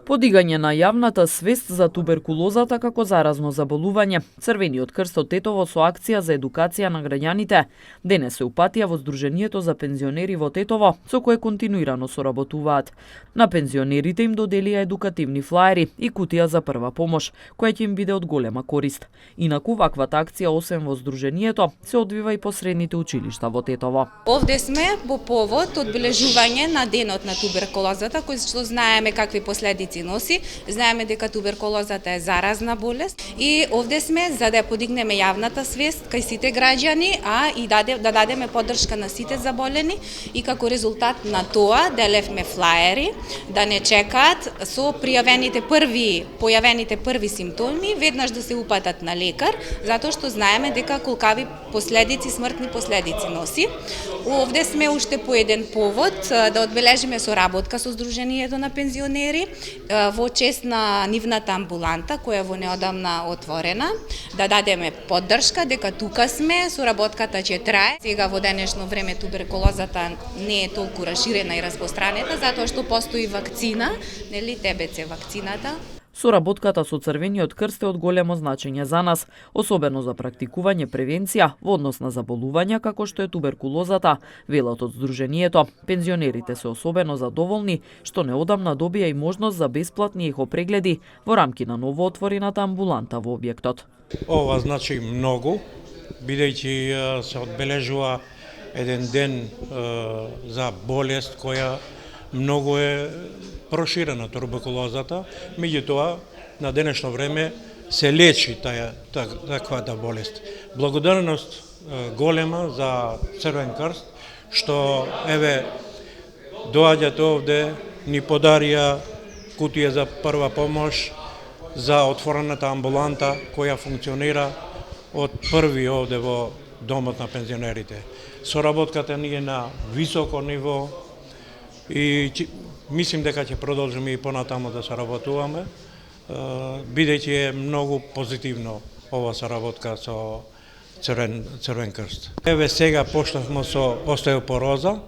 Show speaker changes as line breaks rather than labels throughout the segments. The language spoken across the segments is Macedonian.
Подигање на јавната свест за туберкулозата како заразно заболување. Црвениот крст од Тетово со акција за едукација на граѓаните денес се упатија во Сдруженијето за пензионери во Тетово, со кое континуирано соработуваат. На пензионерите им доделија едукативни флаери и кутија за прва помош, која ќе им биде од голема корист. Инаку ваквата акција освен во Сдруженијето се одвива и по средните училишта во Тетово.
Овде сме по повод одбележување на денот на туберкулозата, кој што знаеме какви последици носи. Знаеме дека туберкулозата е заразна болест и овде сме за да подигнеме јавната свест кај сите граѓани, а и да дадеме поддршка на сите заболени и како резултат на тоа делевме флаери да не чекаат со појавените први симптоми веднаш да се упатат на лекар, затоа што знаеме дека колкави последици, смртни последици носи. Овде сме уште по еден повод да одбележиме соработка со Сдруженијето на пензионери во чест на нивната амбуланта која во неодамна отворена, да дадеме поддршка дека тука сме, соработката ќе трае. Сега во денешно време туберкулозата не е толку расширена и распространета затоа што постои вакцина, нели ТБЦ вакцината.
Соработката со Црвениот крст е од големо значење за нас, особено за практикување превенција во однос на заболувања како што е туберкулозата, велат од Сдруженијето. Пензионерите се особено задоволни што неодамна добија и можност за бесплатни ехопрегледи во рамки на новоотворената амбуланта во објектот.
Ова значи многу, бидејќи се одбележува еден ден за болест која многу е проширена туберкулозата, меѓутоа на денешно време се лечи таквата болест. Благодарност голема за Црвен крст што еве доаѓате овде, ни подарија кутија за прва помош за отворената амбуланта која функционира од први овде во домот на пензионерите. Соработката ни е на високо ниво и мислим дека ќе продолжиме и понатаму да соработуваме, бидејќи е многу позитивно ова соработка со Црвен крст. Еве сега почнавме со остеопороза.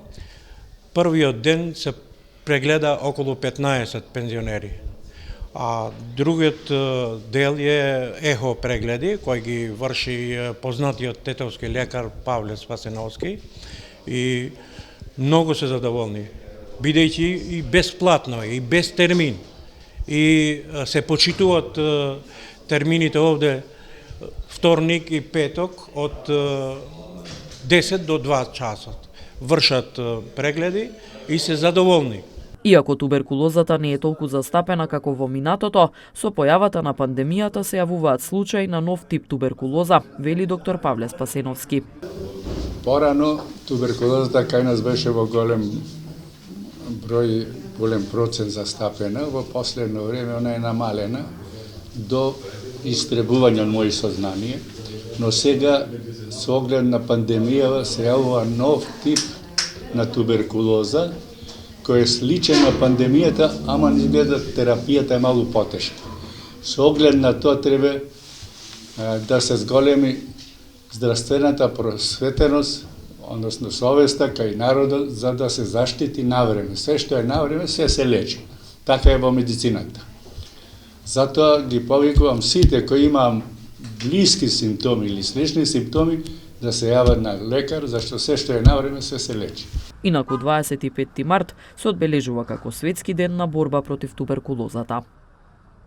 Првиот ден се прегледа околу 15 пензионери, а другиот дел е ехо прегледи кој ги врши познатиот тетовски лекар Павле Спасеновски и многу се задоволни, бидејќи и бесплатно и без термин и се почитуваат термините овде вторник и петок од 10 до 2 часот. Вршат прегледи и се задоволни.
Иако туберкулозата не е толку застапена како во минатото, со појавата на пандемијата се јавуваат случаи на нов тип туберкулоза, вели доктор Павле Спасеновски.
Порано туберкулозата кај нас беше во голем процент застапена, во последно време она е намалена до истребување од мои сознание, но сега со оглед на пандемија се јавува нов тип на туберкулоза кој е сличен на пандемијата, ама изгледа терапијата е малку потешка. Со оглед на тоа треба да се зголеми здравствената просветеност, односно совеста кај народот за да се заштити навреме. Се што е навреме се лечи. Така е во медицината. Затоа ги повикувам сите кои имаат блиски симптоми или слични симптоми да се јават на лекар, зашто се што е навреме се лечи.
Инаку 25 март се одбележува како Светски ден на борба против туберкулозата.